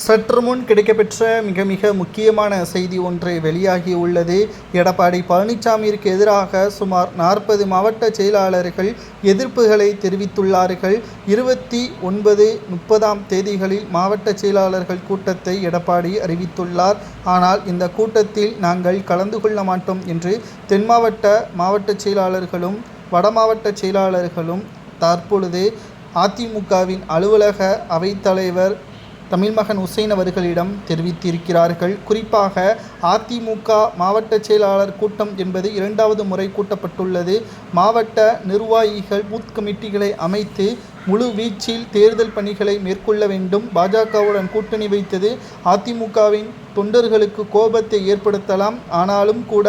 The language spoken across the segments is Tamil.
சற்று முன் கிடைக்கப்பெற்ற மிக முக்கியமான செய்தி ஒன்று வெளியாகியுள்ளது. எடப்பாடி பழனிசாமிற்கு எதிராக சுமார் 40 மாவட்ட செயலாளர்கள் எதிர்ப்புகளை தெரிவித்துள்ளார்கள். 29, 30ஆம் தேதிகளில் மாவட்ட செயலாளர்கள் கூட்டத்தை எடப்பாடி அறிவித்துள்ளார். ஆனால் இந்த கூட்டத்தில் நாங்கள் கலந்து கொள்ள மாட்டோம் என்று தென் மாவட்ட செயலாளர்களும் வடமாவட்ட செயலாளர்களும் தற்பொழுது அதிமுகவின் அலுவலக அவைத்தலைவர் தமிழ்மகன் உசேன் அவர்களிடம் தெரிவித்திருக்கிறார்கள். குறிப்பாக அதிமுக மாவட்ட செயலாளர் கூட்டம் என்பது 2வது முறை கூட்டப்பட்டுள்ளது. மாவட்ட நிர்வாகிகள் பூத் கமிட்டிகளை அமைத்து முழு வீச்சில் தேர்தல் பணிகளை மேற்கொள்ள வேண்டும். பாஜகவுடன் கூட்டணி வைத்தது அதிமுகவின் தொண்டர்களுக்கு கோபத்தை ஏற்படுத்தலாம். ஆனாலும் கூட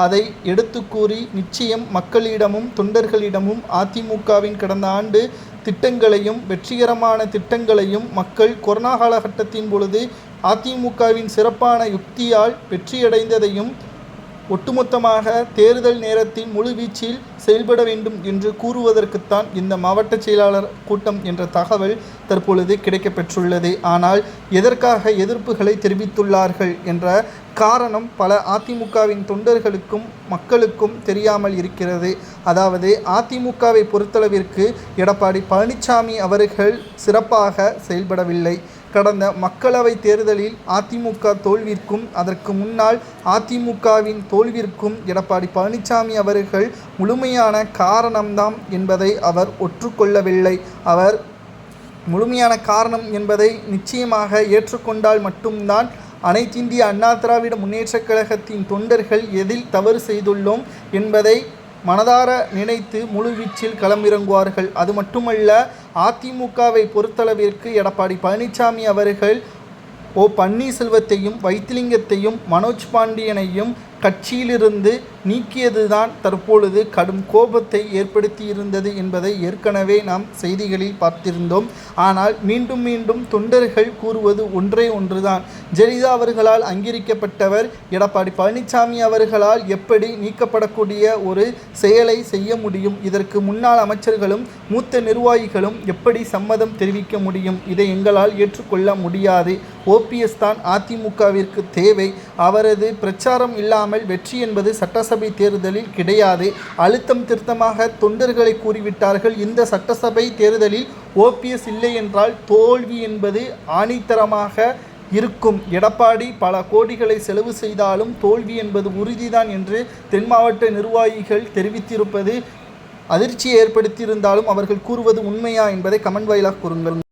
அதை எடுத்து கூறி நிச்சயம் மக்களிடமும் தொண்டர்களிடமும் அதிமுகவின் கடந்த ஆண்டு திட்டங்களையும் வெற்றிகரமான திட்டங்களையும் மக்கள் கொரோனா காலகட்டத்தின் பொழுது அதிமுகவின் சிறப்பான யுக்தியால் வெற்றியடைந்ததையும் ஒட்டுமொத்தமாக தேர்தல் நேரத்தில் முழுவீச்சில் செயல்பட வேண்டும் என்று கூறுவதற்குத்தான் இந்த மாவட்ட செயலாளர் கூட்டம் என்ற தகவல் தற்பொழுது கிடைக்கப்பெற்றுள்ளது. ஆனால் எதற்காக எதிர்ப்புகளை தெரிவித்துள்ளார்கள் என்ற காரணம் பல அதிமுகவின் தொண்டர்களுக்கும் மக்களுக்கும் தெரியாமல் இருக்கிறது. அதாவது அதிமுகவை பொறுத்தளவிற்கு எடப்பாடி பழனிசாமி அவர்கள் சிறப்பாக செயல்படவில்லை. கடந்த மக்களவை தேர்தலில் அதிமுக தோல்விற்கும் அதற்கு முன்னால் அதிமுகவின் தோல்விற்கும் எடப்பாடி பழனிசாமி அவர்கள் முழுமையான காரணம்தான் என்பதை அவர் ஒற்றுக்கொள்ளவில்லை. அவர் முழுமையான காரணம் என்பதை நிச்சயமாக ஏற்றுக்கொண்டால் மட்டும்தான் அனைத்திந்திய அண்ணா திராவிட முன்னேற்றக் கழகத்தின் தொண்டர்கள் எதில் தவறு செய்துள்ளோம் என்பதை மனதார நினைத்து முழுவீச்சில் களமிறங்குவார்கள். அது மட்டுமல்ல, அதிமுகவை பொறுத்தளவிற்கு எடப்பாடி பழனிசாமி அவர்கள் பன்னீர்செல்வத்தையும் வைத்திலிங்கத்தையும் மனோஜ் பாண்டியனையும் கட்சியிலிருந்து நீக்கியதுதான் தற்பொழுது கடும் கோபத்தை ஏற்படுத்தியிருந்தது என்பதை ஏற்கனவே நாம் செய்திகளில் பார்த்திருந்தோம். ஆனால் மீண்டும் தொண்டர்கள் கூறுவது ஒன்றுதான். ஜெயலலிதா அவர்களால் அங்கீகரிக்கப்பட்டவர் எடப்பாடி பழனிசாமி அவர்களால் எப்படி நீக்கப்படக்கூடிய ஒரு செயலை செய்ய முடியும்? இதற்கு முன்னாள் அமைச்சர்களும் மூத்த நிர்வாகிகளும் எப்படி சம்மதம் தெரிவிக்க முடியும்? இதை எங்களால் ஏற்றுக்கொள்ள முடியாது. ஓபிஎஸ் தான் அதிமுகவிற்கு தேவை. அவரது பிரச்சாரம் இல்லாமல் வெற்றி என்பது சட்டசபை தேர்தலில் கிடையாது. அழுத்தம் திருத்தமாக தொண்டர்களை கூறிவிட்டார்கள். இந்த சட்டசபை தேர்தலில் ஓபிஎஸ் இல்லை என்றால் தோல்வி என்பது ஆணித்தரமாக இருக்கும். எடப்பாடி பல கோடிகளை செலவு செய்தாலும் தோல்வி என்பது உறுதிதான் என்று தென் மாவட்ட நிர்வாகிகள் தெரிவித்திருப்பது அதிர்ச்சியை ஏற்படுத்தியிருந்தாலும் அவர்கள் கூறுவது உண்மையா என்பதை கமெண்ட் வாயிலாக கூறுங்கள்.